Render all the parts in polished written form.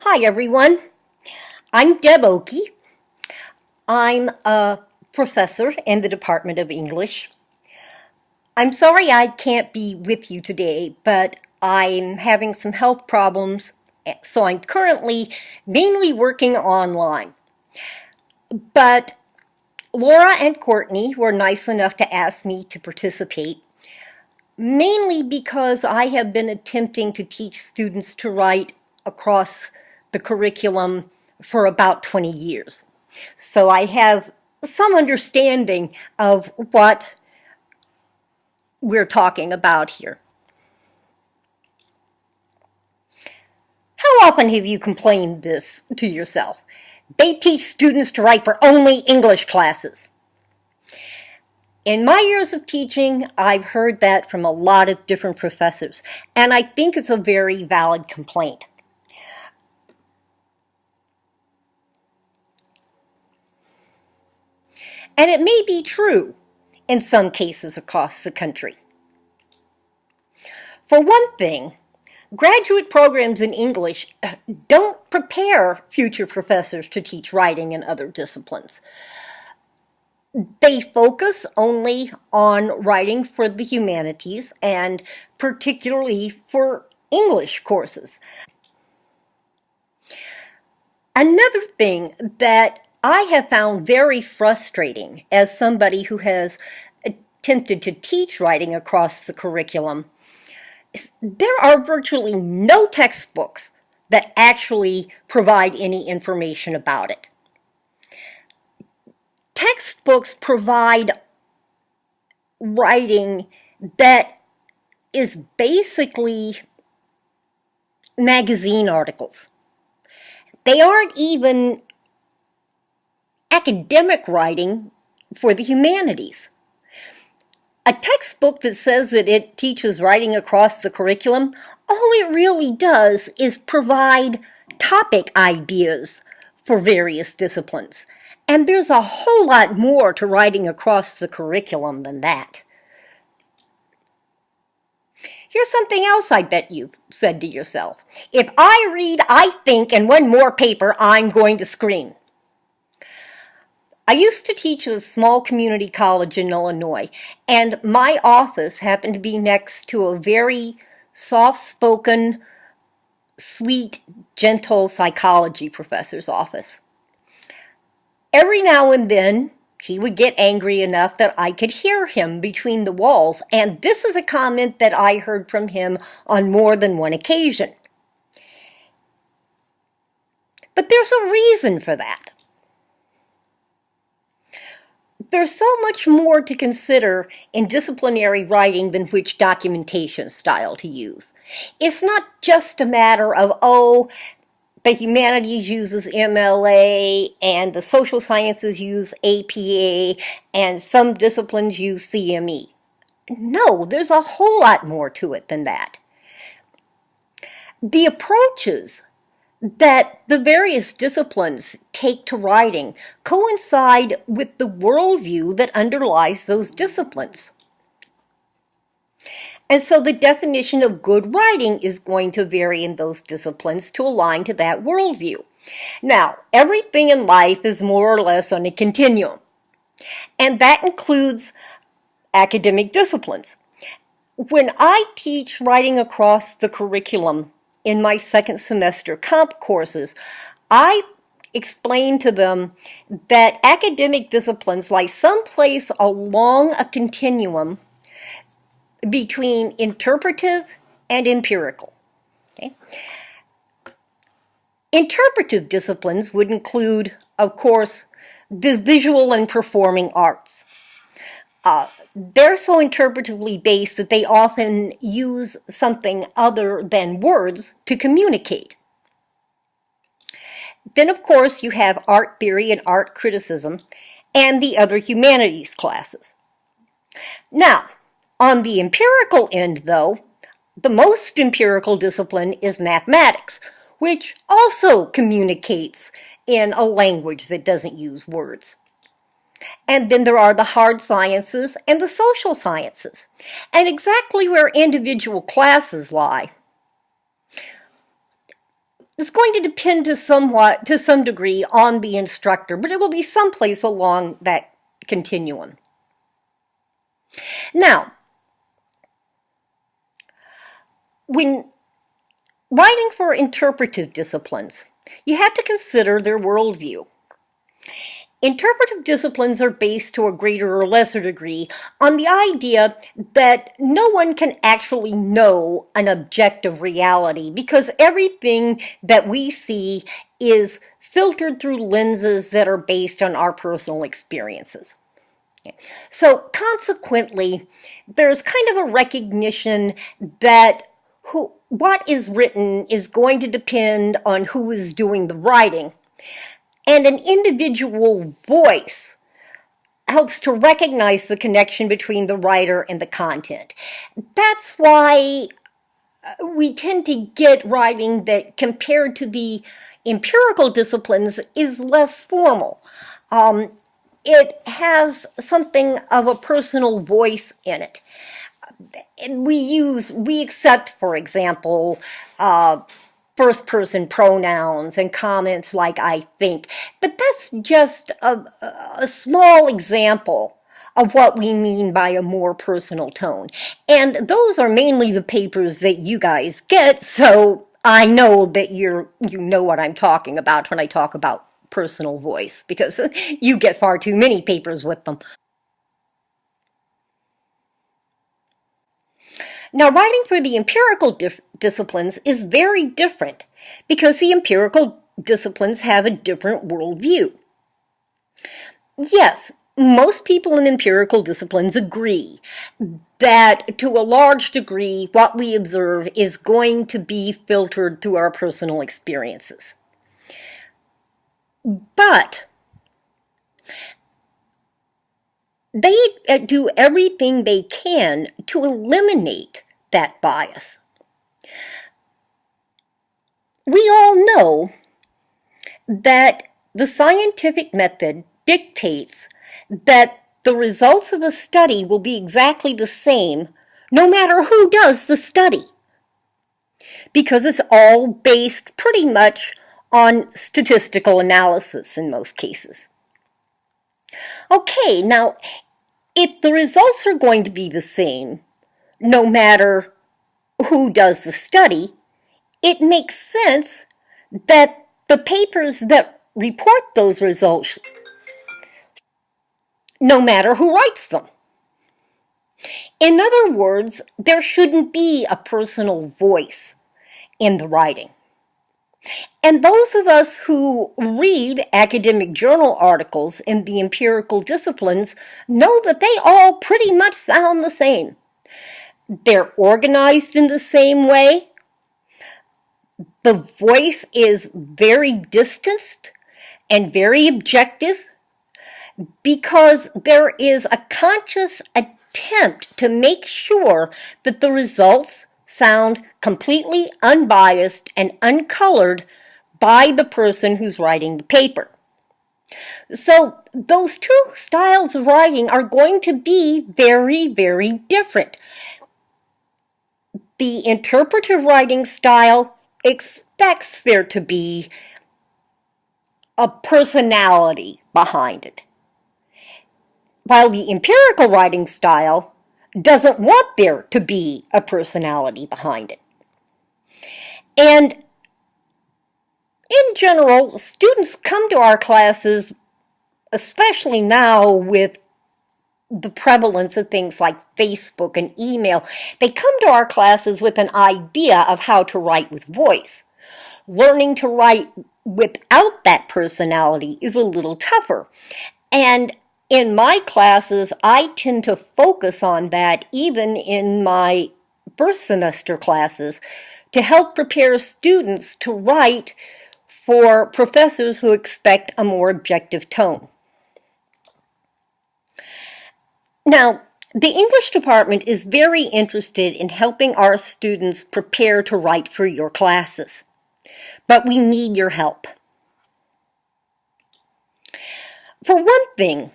Hi everyone, I'm Deb Oakey. I'm a professor in the Department of English. I'm sorry I can't be with you today, but I'm having some health problems, so I'm currently mainly working online. But Laura and Courtney were nice enough to ask me to participate, mainly because I have been attempting to teach students to write across the curriculum for about 20 years. So I have some understanding of what we're talking about here. How often have you complained this to yourself? They teach students to write for only English classes. In my years of teaching, I've heard that from a lot of different professors, and I think it's a very valid complaint. And it may be true in some cases across the country. For one thing, graduate programs in English don't prepare future professors to teach writing and other disciplines. They focus only on writing for the humanities and particularly for English courses. Another thing that I have found very frustrating as somebody who has attempted to teach writing across the curriculum is there are virtually no textbooks that actually provide any information about it. Textbooks provide writing that is basically magazine articles. They aren't even academic writing for the humanities. A textbook that says that it teaches writing across the curriculum, all it really does is provide topic ideas for various disciplines. And there's a whole lot more to writing across the curriculum than that. Here's something else I bet you've said to yourself. If I read, I think, and one more paper, I'm going to scream. I used to teach at a small community college in Illinois, and my office happened to be next to a very soft-spoken, sweet, gentle psychology professor's office. Every now and then, he would get angry enough that I could hear him between the walls, and this is a comment that I heard from him on more than one occasion. But there's a reason for that. There's so much more to consider in disciplinary writing than which documentation style to use. It's not just a matter of, the humanities uses MLA and the social sciences use APA and some disciplines use CME. No, there's a whole lot more to it than that. The approaches that the various disciplines take to writing coincide with the worldview that underlies those disciplines. And so the definition of good writing is going to vary in those disciplines to align to that worldview. Now, everything in life is more or less on a continuum, and that includes academic disciplines. When I teach writing across the curriculum in my second semester comp courses, I explain to them that academic disciplines lie someplace along a continuum between interpretive and empirical. Okay? Interpretive disciplines would include, of course, the visual and performing arts. They're so interpretively based that they often use something other than words to communicate. Then, of course, you have art theory and art criticism and the other humanities classes. Now, on the empirical end, though, the most empirical discipline is mathematics, which also communicates in a language that doesn't use words. And then there are the hard sciences and the social sciences, and exactly where individual classes lie. It's going to depend to some degree on the instructor, but it will be someplace along that continuum. Now, when writing for interpretive disciplines, you have to consider their worldview. Interpretive disciplines are based to a greater or lesser degree on the idea that no one can actually know an objective reality because everything that we see is filtered through lenses that are based on our personal experiences. So consequently, there's kind of a recognition that what is written is going to depend on who is doing the writing. And an individual voice helps to recognize the connection between the writer and the content. That's why we tend to get writing that, compared to the empirical disciplines, is less formal. It has something of a personal voice in it. We accept, for example, first-person pronouns and comments like "I think," but that's just a small example of what we mean by a more personal tone. And those are mainly the papers that you guys get, so I know that you know what I'm talking about when I talk about personal voice, because you get far too many papers with them. Now, writing for the empirical disciplines is very different because the empirical disciplines have a different worldview. Yes, most people in empirical disciplines agree that to a large degree what we observe is going to be filtered through our personal experiences. But they do everything they can to eliminate that bias. We all know that the scientific method dictates that the results of a study will be exactly the same no matter who does the study, because it's all based pretty much on statistical analysis in most cases. Okay, now, if the results are going to be the same no matter who does the study, it makes sense that the papers that report those results, no matter who writes them. In other words, there shouldn't be a personal voice in the writing. And those of us who read academic journal articles in the empirical disciplines know that they all pretty much sound the same. They're organized in the same way. The voice is very distanced and very objective because there is a conscious attempt to make sure that the results sound completely unbiased and uncolored by the person who's writing the paper. So those two styles of writing are going to be very, very different. The interpretive writing style expects there to be a personality behind it, while the empirical writing style doesn't want there to be a personality behind it. And in general, students come to our classes, especially now with the prevalence of things like Facebook and email, they come to our classes with an idea of how to write with voice. Learning to write without that personality is a little tougher. And in my classes, I tend to focus on that even in my first semester classes to help prepare students to write for professors who expect a more objective tone. Now, the English department is very interested in helping our students prepare to write for your classes, but we need your help. For one thing,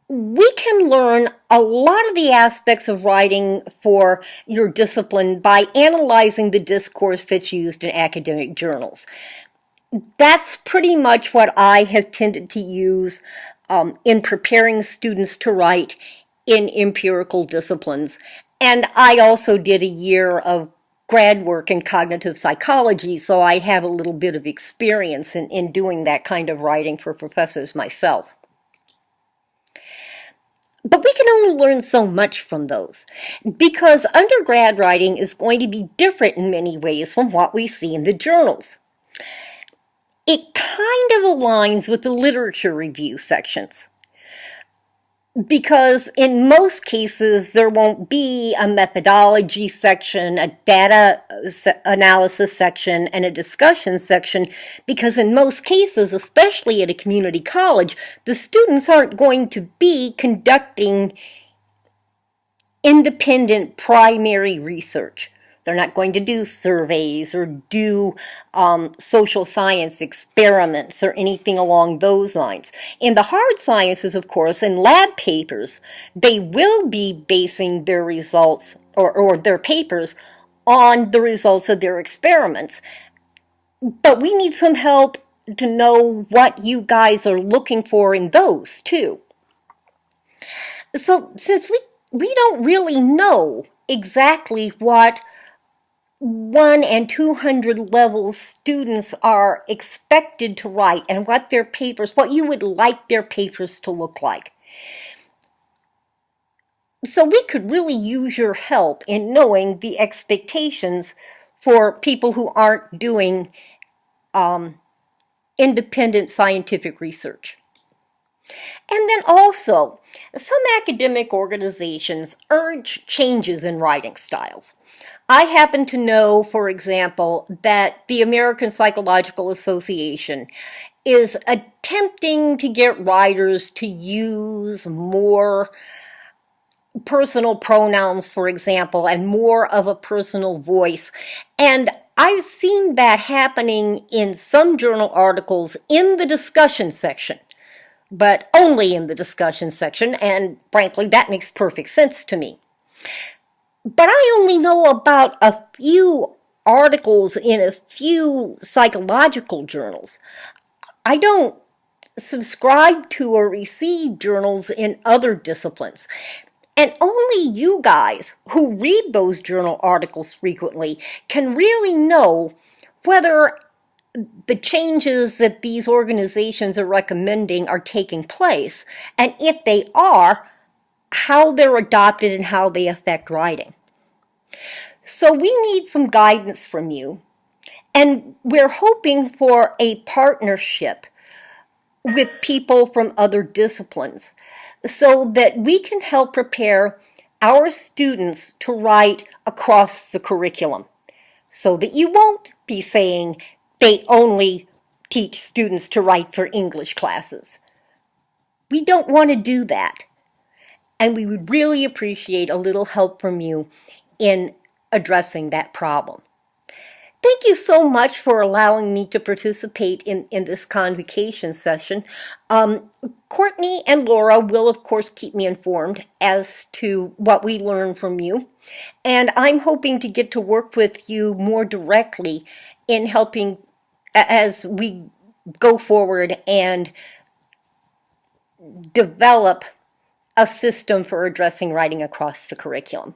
We can learn a lot of the aspects of writing for your discipline by analyzing the discourse that's used in academic journals. That's pretty much what I have tended to use in preparing students to write in empirical disciplines. And I also did a year of grad work in cognitive psychology, so I have a little bit of experience in doing that kind of writing for professors myself. But we can only learn so much from those, because undergrad writing is going to be different in many ways from what we see in the journals. It kind of aligns with the literature review sections, because in most cases there won't be a methodology section, a data analysis section, and a discussion section, because in most cases, especially at a community college, the students aren't going to be conducting independent primary research. They're not going to do surveys or do social science experiments or anything along those lines. In the hard sciences, of course, in lab papers, they will be basing their results or their papers on the results of their experiments. But we need some help to know what you guys are looking for in those, too. So since we don't really know exactly what 1 and 200 level students are expected to write and what you would like their papers to look like. So we could really use your help in knowing the expectations for people who aren't doing independent scientific research. And then also, some academic organizations urge changes in writing styles. I happen to know, for example, that the American Psychological Association is attempting to get writers to use more personal pronouns, for example, and more of a personal voice. And I've seen that happening in some journal articles in the discussion section, but only in the discussion section, and frankly, that makes perfect sense to me. But I only know about a few articles in a few psychological journals. I don't subscribe to or receive journals in other disciplines. And only you guys who read those journal articles frequently can really know whether the changes that these organizations are recommending are taking place, and if they are, how they're adopted and how they affect writing. So we need some guidance from you, and we're hoping for a partnership with people from other disciplines so that we can help prepare our students to write across the curriculum, so that you won't be saying they only teach students to write for English classes. We don't want to do that, and we would really appreciate a little help from you in addressing that problem. Thank you so much for allowing me to participate in this convocation session. Courtney and Laura will, of course, keep me informed as to what we learn from you. And I'm hoping to get to work with you more directly in helping as we go forward and develop a system for addressing writing across the curriculum.